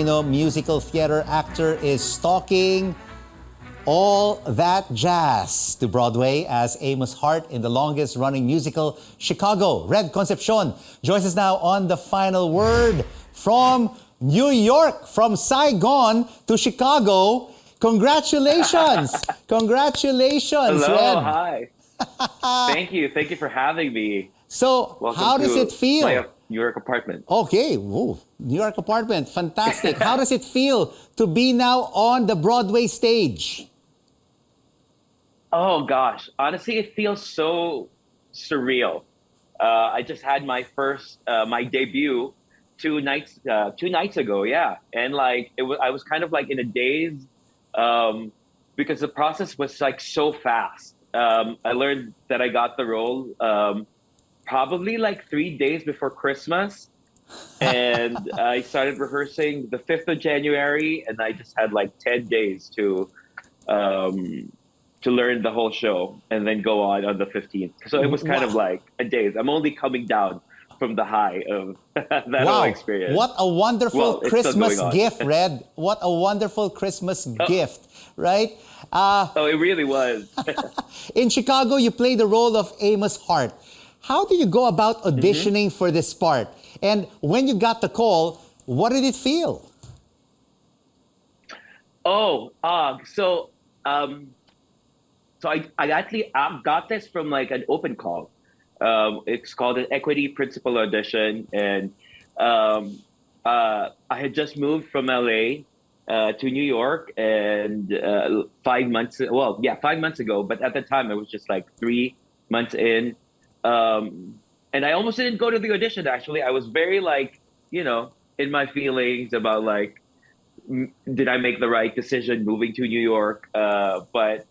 Filipino musical theater actor is stalking all that jazz to Broadway as Amos Hart in the longest-running musical, Chicago. Red Concepcion joins us now on The Final Word from New York, from Saigon to Chicago. Congratulations! Congratulations, Hello, Red. hi. Thank you for having me. So, Welcome how does to it feel? my New York apartment. Okay, whoa, New York apartment, fantastic. How does it feel to be now on the Broadway stage? Oh gosh, honestly, it feels so surreal. I just had my first, my debut two nights ago, yeah, and like I was kind of like in a daze, um, because the process was like so fast. I learned that I got the role probably like 3 days before Christmas, and I started rehearsing the 5th of January, and I just had like 10 days um, to learn the whole show and then go on the 15th. So it was kind of Wow. like a daze. I'm only coming down from the high of that whole Wow, experience. what a wonderful Well, it's still Christmas going on. gift, Red. What a wonderful Christmas gift, right? Oh, it really was. In Chicago, you play the role of Amos Hart. How do you go about auditioning for this part? And when you got the call, what did it feel? Oh, so I actually got this from like an open call. It's called an equity principal audition, and I had just moved from LA to New York, and 5 months. Well, yeah, 5 months ago. But at the time, it was just like 3 months in, and I almost didn't go to the audition. Actually, I was very like, in my feelings about like, did I make the right decision moving to New York? But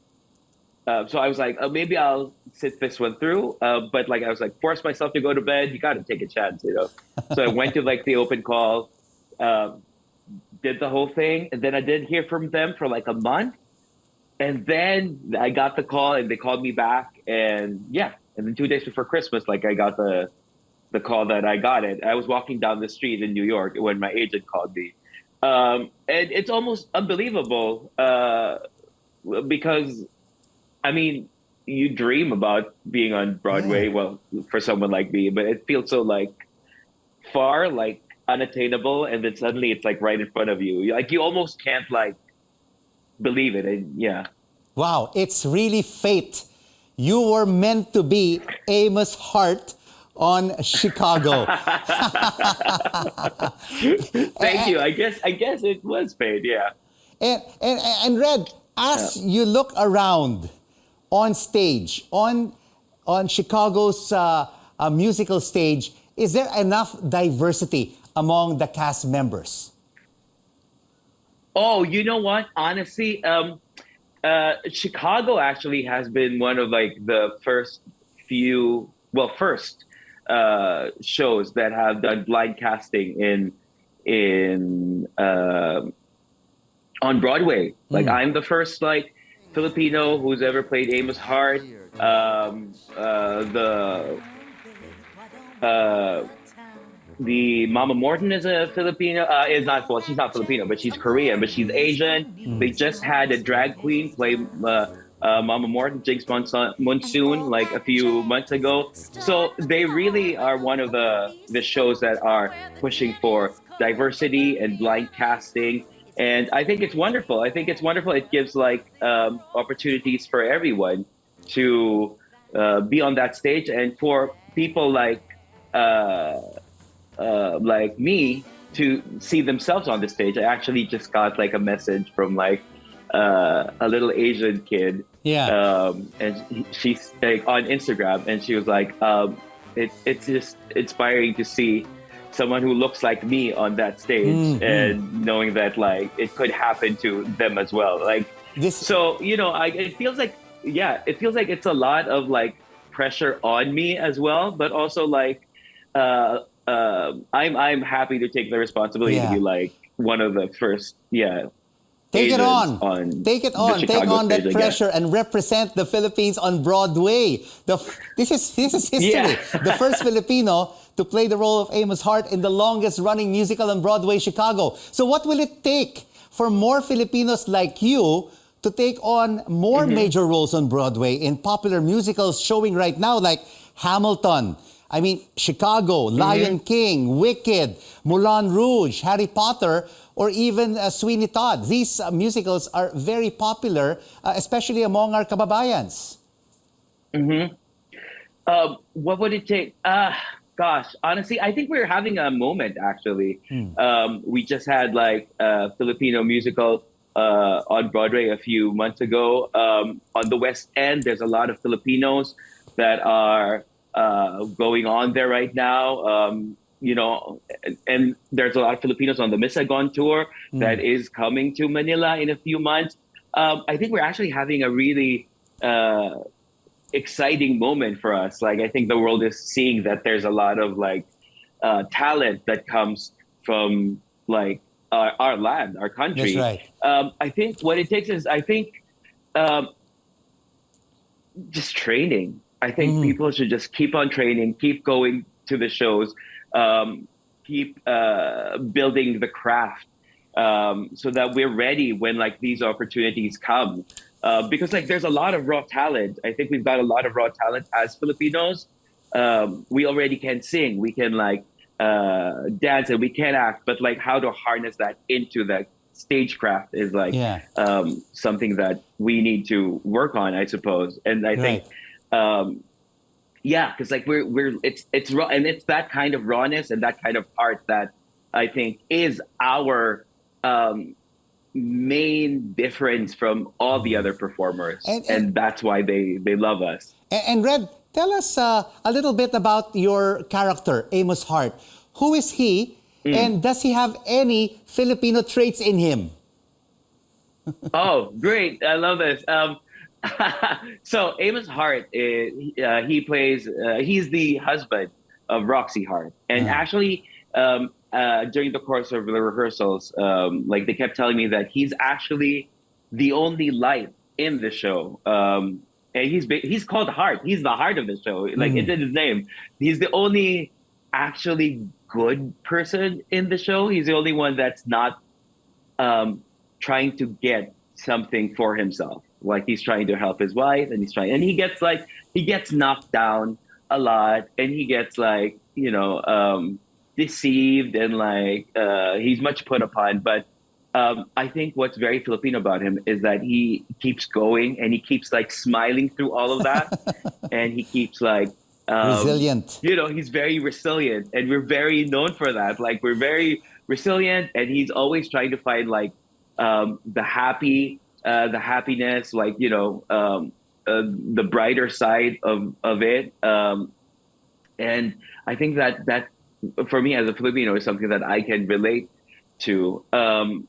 so I was like, oh, maybe I'll sit this one through. But like, I was like, force myself to go to bed. You got to take a chance. So I went to like the open call, did the whole thing. And then I didn't hear from them for like a month. And then I got the call and they called me back. And yeah. And then 2 days before Christmas, like I got the call that I got it. I was walking down the street in New York when my agent called me. And it's almost unbelievable because, I mean, you dream about being on Broadway, Yeah. well, for someone like me, but it feels so like far, like unattainable, and then suddenly it's like right in front of you. Like you almost can't like believe it, and yeah. Wow, it's really fate. You were meant to be Amos Hart on Chicago. Thank you. I guess it was paid. Yeah. And Red, as you look around on stage, on Chicago's musical stage, is there enough diversity among the cast members? Oh, you know what? Honestly, Chicago actually has been one of like the first shows that have done blind casting in on Broadway. Like I'm the first like Filipino who's ever played Amos Hart. The Mama Morton is a Filipino. Is not well. She's not Filipino, but she's Korean. But she's Asian. They just had a drag queen play Mama Morton, Jinx Monsoon, like a few months ago. So they really are one of the shows that are pushing for diversity and blind casting. And I think it's wonderful. It gives like opportunities for everyone to be on that stage, and for people like me to see themselves on the stage. I actually just got like a message from like a little Asian kid, Yeah. and she's like on Instagram, and she was like, it's just inspiring to see someone who looks like me on that stage, and knowing that like it could happen to them as well. Like This so, it feels like it's a lot of like pressure on me as well, but also like I'm happy to take the responsibility to Yeah. be like one of the first. Yeah. Take it on. Take it the on. Take Chicago on that stage, I guess. pressure and represent the Philippines on Broadway. This is history. Yeah. The first Filipino to play the role of Amos Hart in the longest running musical on Broadway, Chicago. So what will it take for more Filipinos like you to take on more major roles on Broadway in popular musicals showing right now, like Hamilton, I mean, Chicago, Lion King, Wicked, Moulin Rouge, Harry Potter, or even Sweeney Todd. These musicals are very popular, especially among our kababayans. What would it take? Gosh, honestly, I think we're having a moment, actually. We just had like a Filipino musical on Broadway a few months ago. On the West End, there's a lot of Filipinos that are going on there right now. You know, and there's a lot of Filipinos on the Miss Saigon tour that is coming to Manila in a few months. I think we're actually having a really exciting moment for us. Like, I think the world is seeing that there's a lot of like talent that comes from like our land, our country. That's right. I think what it takes is, just training. I think people should just keep on training, keep going to the shows, keep building the craft, so that we're ready when like these opportunities come. Because like there's a lot of raw talent. I think we've got a lot of raw talent as Filipinos. We already can sing, we can like dance, and we can act, but like how to harness that into the stagecraft is like something that we need to work on, I suppose. And I think because like it's raw, and it's that kind of rawness and that kind of art that I think is our main difference from all the other performers, and that's why they love us. And Red, tell us a little bit about your character, Amos Hart. Who is he, and does he have any Filipino traits in him? Oh, great! I love this. So Amos Hart, he plays. He's the husband of Roxy Hart, and actually, during the course of the rehearsals, like they kept telling me that he's actually the only light in the show. And he's called Hart. He's the heart of the show. Like it's in his name. He's the only actually good person in the show. He's the only one that's not trying to get something for himself. Like he's trying to help his wife, and he gets knocked down a lot, and he gets like, deceived, and like he's much put upon. But I think what's very Filipino about him is that he keeps going, and he keeps like smiling through all of that, and he keeps like resilient. He's very resilient, and we're very known for that. Like we're very resilient, and he's always trying to find like the happiness, like the brighter side of it. And I think that for me as a Filipino is something that I can relate to. But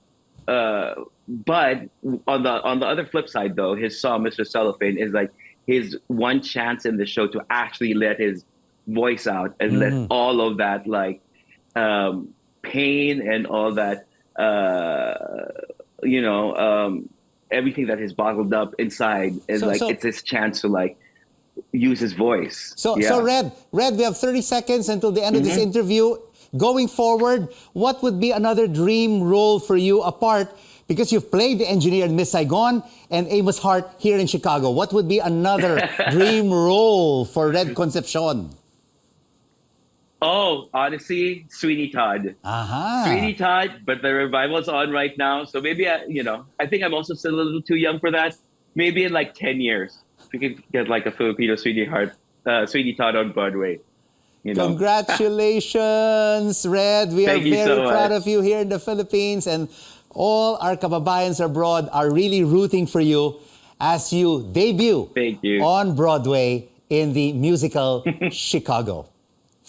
on the other flip side, though, his song "Mr. Cellophane" is like his one chance in the show to actually let his voice out and let all of that like pain and all that everything that is bottled up inside is it's his chance to like use his voice. So Red, we have 30 seconds until the end of this interview. Going forward, what would be another dream role for you apart? Because you've played the engineer in Miss Saigon and Amos Hart here in Chicago. What would be another dream role for Red Concepcion? Oh, honestly, Sweeney Todd. Sweeney Todd, but the revival's on right now. So maybe, I think I'm also still a little too young for that. Maybe in like 10 years, we could get like a Filipino Sweeney Todd on Broadway. Congratulations, Red. We are very so proud of you here in the Philippines, and all our kababayans abroad are really rooting for you as you debut Thank you. on Broadway in the musical Chicago.